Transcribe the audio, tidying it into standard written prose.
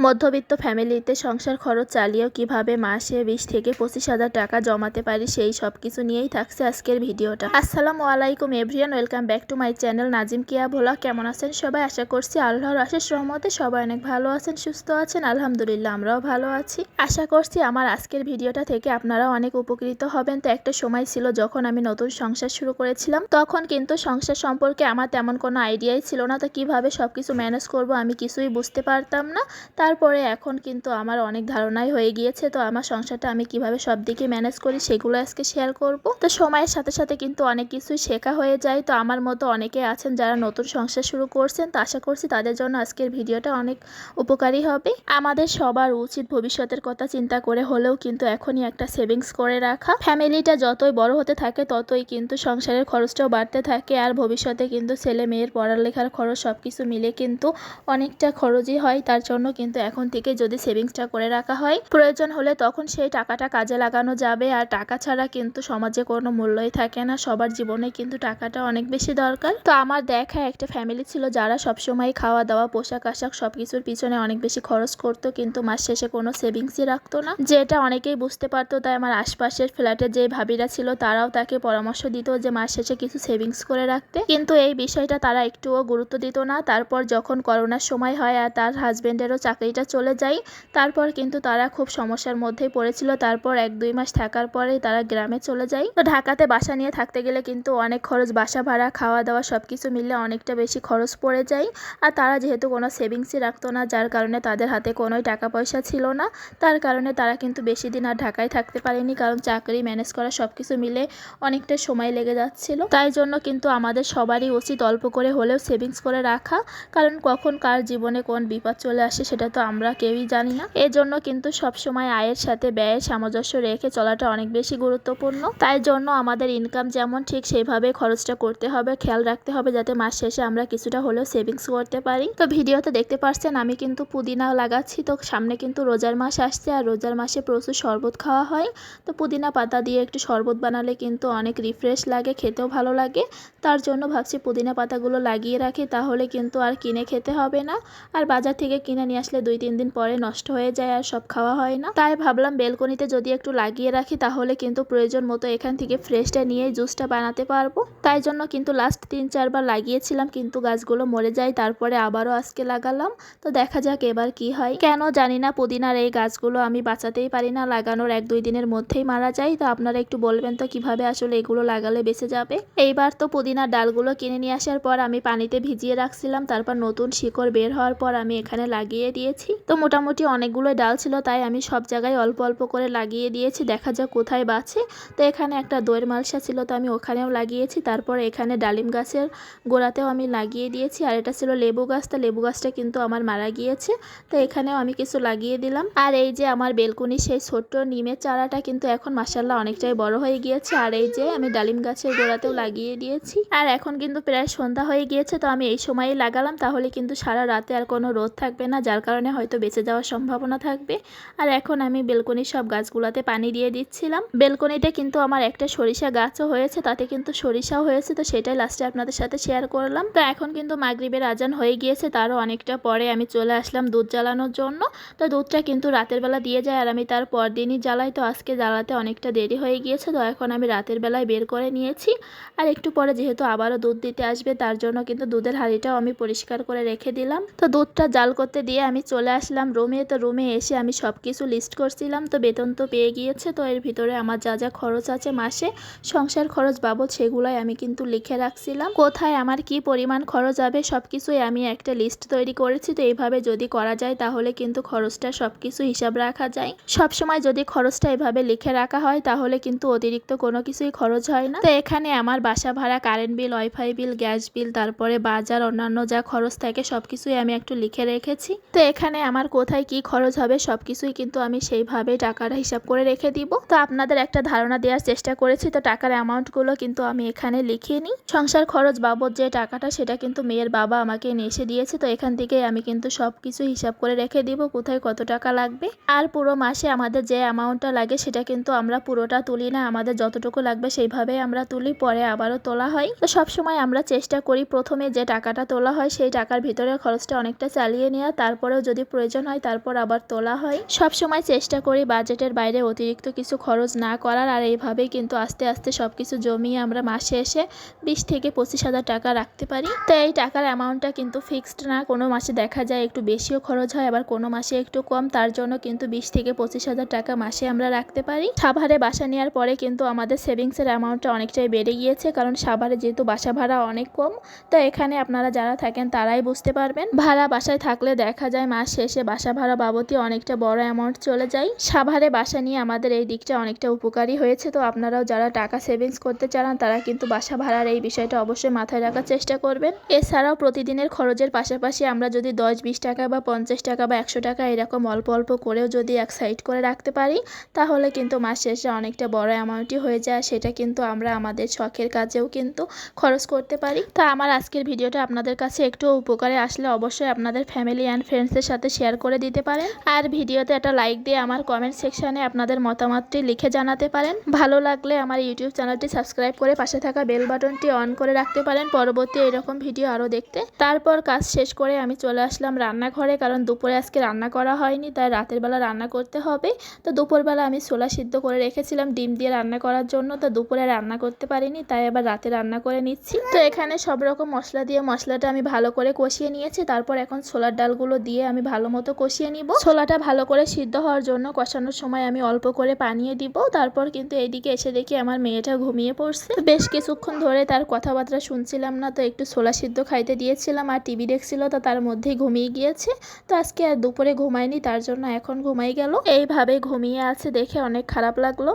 মধ্যবিত্ত ফ্যামিলিতে সংসার খরচ চালিয়েও কিভাবে মাসে 20 থেকে 25,000 টাকা জমাতে পারি সেই সব কিছু নিয়েই থাকছে আজকের ভিডিওটা। আসসালামু আলাইকুম everyone, welcome back to my channel Nazim কিয়া ভ্লগ। কেমন আছেন সবাই? আশা করছি আল্লাহর অশেষ রহমতে সবাই অনেক ভালো আছেন, সুস্থ আছেন। আলহামদুলিল্লাহ আমরাও ভালো আছি। আশা করছি আমার আজকের ভিডিওটা থেকে আপনারাও অনেক উপকৃত হবেন। তো একটা সময় ছিল যখন আমি নতুন সংসার শুরু করেছিলাম, তখন কিন্তু সংসার সম্পর্কে আমার তেমন কোনো আইডিয়াই ছিল না। তো কিভাবে সবকিছু ম্যানেজ করব আমি কিছুই বুঝতে পারতাম না। তারপরে এখন কিন্তু আমার অনেক ধারণাই হয়ে গিয়েছে। তো আমার সংসারটা আমি কিভাবে সব দিকে ম্যানেজ করি সেগুলো আজকে শেয়ার করব। তো সময়ের সাথে সাথে কিন্তু অনেক কিছুই শেখা হয়ে যায়। তো আমার মতো অনেকে আছেন যারা নতুন সংসার শুরু করছেন, তো আশা করছি তাদের জন্য আজকের ভিডিওটা অনেক উপকারী হবে। আমাদের সবার উচিত ভবিষ্যতের কথা চিন্তা করে হলেও কিন্তু এখনই একটা সেভিংস করে রাখা। ফ্যামিলিটা যতই বড় হতে থাকে ততই কিন্তু সংসারের খরচটাও বাড়তে থাকে, আর ভবিষ্যতে কিন্তু ছেলে মেয়ের পড়ালেখার খরচ সবকিছু মিলে কিন্তু অনেকটা খরচই হয়। তার জন্য কিন্তু এখন থেকে যদি সেভিংসটা করে রাখা হয়, প্রয়োজন হলে তখন সেই টাকাটা কাজে লাগানো যাবে। আর টাকা ছাড়া কিন্তু সমাজে কোনো মূল্যই থাকে না, সবার জীবনে কিন্তু টাকাটা অনেক বেশি দরকার। তো আমার দেখা একটা ফ্যামিলি ছিল যারা সবসময় খাওয়া দাওয়া পোশাক আশাক সবকিছুর পিছনে অনেক বেশি খরচ করতো, কিন্তু মাস শেষে কোনো সেভিংসই রাখতো না, যেটা অনেকেই বুঝতে পারতো। তাই আমার আশপাশের ফ্ল্যাটের যে ভাবিরা ছিল তারাও তাকে পরামর্শ দিত যে মাস শেষে কিছু সেভিংস করে রাখতে, কিন্তু এই বিষয়টা তারা একটুও গুরুত্ব দিত না। তারপর যখন করোনার সময় হয় আর তার হাজবেন্ডেরও চাকরিটা চলে যায়, তারপর কিন্তু তারা খুব সমস্যার মধ্যেই পড়েছিল। তারপর 1-2 মাস থাকার পরে তারা গ্রামে চলে যায়। তো ঢাকাতে বাসা নিয়ে থাকতে গেলে কিন্তু অনেক খরচ, বাসা ভাড়া খাওয়া দাওয়া সবকিছু মিলে অনেকটা বেশি খরচ পড়ে যায়। আর তারা যেহেতু কোনো সেভিংসই রাখতো না, যার কারণে তাদের হাতে কোনোই টাকা পয়সা ছিল না, তার কারণে তারা কিন্তু বেশি দিন আর ঢাকায় থাকতে পারেনি, কারণ চাকরি ম্যানেজ করা সবকিছু মিলে অনেকটা সময় লেগে যাচ্ছিল। তাই জন্য কিন্তু আমাদের সবারই উচিত অল্প করে হলেও সেভিংস করে রাখা, কারণ কখন কার জীবনে কোন বিপদ চলে আসে সেটা তো আমরা কেউই জানি না। এজন্য কিন্তু সবসময় আয়ের সাথে ব্যয়ের সামঞ্জস্য রেখে চলাটা অনেক বেশি গুরুত্বপূর্ণ। তাই জন্য আমাদের ইনকাম যেমন ঠিক সেইভাবে খরচটা করতে হবে, খেয়াল রাখতে হবে যাতে মাস শেষে আমরা কিছুটা হলেও সেভিংস করতে পারি। তো ভিডিওতে দেখতে পাচ্ছেন আমি কিন্তু পুদিনা লাগাচ্ছি। তো সামনে কিন্তু রোজার মাস আসছে, আর রোজার মাসে প্রচুর শরবত খাওয়া হয়। তো পুদিনা পাতা দিয়ে একটু শরবত বানালে কিন্তু অনেক রিফ্রেশ লাগে, খেতেও ভালো লাগে। তার জন্য ভাবছি পুদিনা পাতাগুলো লাগিয়ে রাখি, তাহলে কিন্তু আর কিনে খেতে হবে না। আর বাজার থেকে কিনে নিয়ে আসলে 2-3 দিন পরে নষ্ট হয়ে যায় আর সব খাওয়া হয় না। তাই ভাবলাম বেলকনিতে যদি একটু লাগিয়ে রাখি তাহলে কিন্তু প্রয়োজন মতো এখান থেকে ফ্রেশটা নিয়ে জুসটা বানাতে পারবো। তাই জন্য কিন্তু লাস্ট 3-4 বার লাগিয়েছিলাম, কিন্তু গাছগুলো মরে যায়। তারপরে আবারও আজকে লাগালাম। তো দেখা যাক এবার কি হয়। কেন জানি না পুদিনার এই গাছগুলো আমি বাঁচাতেই পারি না, লাগানোর 1-2 দিনের মধ্যেই মারা যায়। তো আপনারা একটু বলবেন তো কিভাবে আসলে এগুলো লাগালে বেঁচে যাবে। এইবার তো পুদিনার ডালগুলো কিনে নিয়ে আসার পর আমি পানিতে ভিজিয়ে রাখছিলাম, তারপর নতুন শিকড় বের হওয়ার পর আমি এখানে লাগিয়ে দিয়েছি। তো মোটামুটি অনেকগুলো ডাল ছিল, তাই আমি সব জায়গায় অল্প অল্প করে লাগিয়ে দিয়েছি, দেখা যাক কোথায় বাঁচে। তো এখানে একটা দইয়ের মালসা ছিল, তো আমি ওখানেও লাগিয়েছি। তারপর এখানে ডালিম গাছের গোড়াতেও আমি লাগিয়ে দিয়েছি, আর এটা ছিল লেবু গাছ। তো লেবু গাছটা কিন্তু আমার মারা গিয়েছে, তো এখানেও আমি কিছু লাগিয়ে দিলাম। আর এই যে আমার বেলকনি সেই ছোট্ট নিমের চারাটা কিন্তু এখন মাশাআল্লাহ অনেকটাই বড় হয়ে গিয়েছে। আর এই যে আমি ডালিম গাছের গোড়াতেও লাগিয়ে দিয়েছি। আর এখন কিন্তু প্রায় সন্ধ্যা হয়ে গিয়েছে, তো আমি এই সময়ই লাগালাম, তাহলে কিন্তু সারা রাতে আর কোনো রোদ থাকবে না, যার কারণে হয়তো বেঁচে যাওয়ার সম্ভাবনা থাকবে। আর এখন আমি বেলকনির সব গাছগুলোতে পানি দিয়ে দিচ্ছিলাম। বেলকনিতে কিন্তু আমার একটা সরিষা গাছও হয়েছে, তাতে কিন্তু সরিষাও হয়েছে, তো সেটাই লাস্টে আপনাদের সাথে শেয়ার করলাম। তো এখন কিন্তু মাগরিবের আজান হয়ে গিয়েছে, তারও অনেকটা পরে আমি চলে আসলাম দুধ জ্বালানোর জন্য। তো দুধটা কিন্তু রাতের বেলা দিয়ে যায়, আর আমি তার পর দিনই জ্বালাই। তো আজকে জ্বালাতে অনেকটা দেরি হয়ে গিয়েছে, তো এখন আমি রাতের বেলায় বের করে নিয়েছি। আর একটু পরে যেহেতু আবারও দুধ দিতে আসবে, তার জন্য কিন্তু দুধের হাঁড়িটাও আমি পরিষ্কার করে রেখে দিলাম। তো দুধটা জাল করতে দিয়ে আমি চলে আসলাম রুমে। তো রুমে এসে আমি সব কিছু লিস্ট করছিলাম। তো বেতন তো পেয়ে গিয়েছে, তো এর ভিতরে আমার যা যা খরচ আছে মাসে সংসার খরচ বাবদ সেগুলাই আমি কিন্তু লিখে রাখছিলাম। কোথায় আমার কি পরিমাণ খরচ হবে সবকিছুই আমি একটা লিস্ট তৈরি করেছি। তো এইভাবে যদি করা যায় তাহলে কিন্তু খরচটা সবকিছু হিসাব রাখা যায়। সবসময় যদি খরচটা এভাবে লিখে রাখা হয় তাহলে কিন্তু অতিরিক্ত কোনো কিছুই খরচ হয় না। তো এখানে আমার বাসা ভাড়া, কারেন্ট বিল, ওয়াইফাই বিল, গ্যাস বিল, তারপরে বাজার, অন্যান্য যা খরচ থাকে সবকিছুই আমি একটু লিখে রেখেছি। তো এখানে আমার কোথায় কি খরচ হবে সবকিছুই কিন্তু আমি সেইভাবে টাকাটা হিসাব করে রেখে দিব। তো আপনাদের একটা ধারণা দেওয়ার চেষ্টা করেছি। তো টাকার অ্যামাউন্টগুলো কিন্তু আমি এখানে লিখিয়ে নিই। সংসার খরচ বাবদ যে টাকাটা সেটা কিন্তু মেয়ের বাবা আমাকে নিয়ে এসে দিয়েছে। তো এখান থেকে আমি কিন্তু সবকিছু হিসাব করে রেখে দিব কোথায় কত টাকা লাগবে। আর পুরো মাসে আমাদের যে অ্যামাউন্টটা লাগে সেটা কিন্তু আমরা পুরোটা তুলি না, আমাদের যতটুকু লাগবে সেইভাবেই আমরা তুলি, পরে আবারও তোলা হয়। তো সবসময় আমরা চেষ্টা করি প্রথমে যে টাকাটা তোলা হয় সেই টাকার ভিতরে খরচটা অনেকটা চালিয়ে নেওয়া, তারপরেও যদি যদি প্রয়োজন হয় তারপর আবার তোলা হয়। সব সময় চেষ্টা করি বাজেটের বাইরে অতিরিক্ত কিছু খরচ না করার, আর এইভাবেই কিন্তু আস্তে আস্তে সব কিছু জমিয়ে আমরা মাসে এসে 20 থেকে 25,000 টাকা রাখতে পারি। তো এই টাকার অ্যামাউন্টটা কিন্তু ফিক্সড না, কোনো মাসে দেখা যায় একটু বেশিও খরচ হয়, আবার কোনো মাসে একটু কম। তার জন্য কিন্তু 20 থেকে 25,000 টাকা মাসে আমরা রাখতে পারি। সাভারে বাসা নেওয়ার পরে কিন্তু আমাদের সেভিংসের অ্যামাউন্টটা অনেকটাই বেড়ে গিয়েছে, কারণ সাভারে যেহেতু বাসা ভাড়া অনেক কম। তো এখানে আপনারা যারা থাকেন তারাই বুঝতে পারবেন। ভাড়া বাসায় থাকলে দেখা যায় মাস শেষে বাসা ভাড়া বাবদই অনেকটা বড় অ্যামাউন্ট চলে যায়। সাভারে বাসা নিয়ে আমাদের এই দিকটা অনেকটা উপকারী হয়েছে। তো আপনারাও যারা টাকা সেভিংস করতে চান তারা কিন্তু বাসা ভাড়ার এই বিষয়টা অবশ্যই মাথায় রাখার চেষ্টা করবেন। এছাড়াও প্রতিদিনের খরচের পাশাপাশি আমরা যদি 10-20 টাকা বা 50 টাকা বা 100 টাকা এরকম অল্প অল্প করেও যদি এক সাইড করে রাখতে পারি, তাহলে কিন্তু মাস শেষে অনেকটা বড় অ্যামাউন্টই হয়ে যায়। সেটা কিন্তু আমরা আমাদের শখের কাজেও কিন্তু খরচ করতে পারি। তা আমার আজকের ভিডিওটা আপনাদের কাছে একটু উপকারে আসলে অবশ্যই আপনাদের ফ্যামিলি অ্যান্ড ফ্রেন্ডসদের সাথে শেয়ার করে দিতে পারেন, আর ভিডিওতে একটা লাইক দিয়ে আমার কমেন্ট সেকশনে আপনাদের মতামতটি লিখে জানাতে পারেন। ভালো লাগলে আমার ইউটিউব চ্যানেলটি সাবস্ক্রাইব করে পাশে থাকা বেল বাটনটি অন করে রাখতে পারেন পরবর্তী এরকম ভিডিও আরও দেখতে। তারপর কাজ শেষ করে আমি চলে আসলাম রান্নাঘরে, কারণ দুপুরে আজকে রান্না করা হয়নি, তাই রাতের বেলা রান্না করতে হবে। তো দুপুরবেলা আমি ছোলা সিদ্ধ করে রেখেছিলাম ডিম দিয়ে রান্না করার জন্য, তো দুপুরে রান্না করতে পারিনি, তাই আবার রাতে রান্না করে নিচ্ছি। তো এখানে সব রকম মশলা দিয়ে মশলাটা আমি ভালো করে কষিয়ে নিয়েছি। তারপর এখন ছোলার ডালগুলো দিয়ে আমি ভালো মতো কষিয়ে নিব। ছোলাটা ভালো করে সিদ্ধ হওয়ার জন্য কষানোর সময় আমি অল্প করে পানিয়ে দিব। তারপর কিন্তু এইদিকে এসে দেখি আমার মেয়েটা ঘুমিয়ে পড়ছে। বেশ কিছুক্ষণ ধরে তার কথাবার্তা শুনছিলাম না, তো একটু ছোলা সিদ্ধ খাইতে দিয়েছিলাম আর টিভি দেখছিল, তো তার মধ্যেই ঘুমিয়ে গিয়েছে। তো আজকে আর দুপুরে ঘুমায়নি, তার জন্য এখন ঘুমাই গেল। এইভাবে ঘুমিয়ে আছে দেখে অনেক খারাপ লাগলো।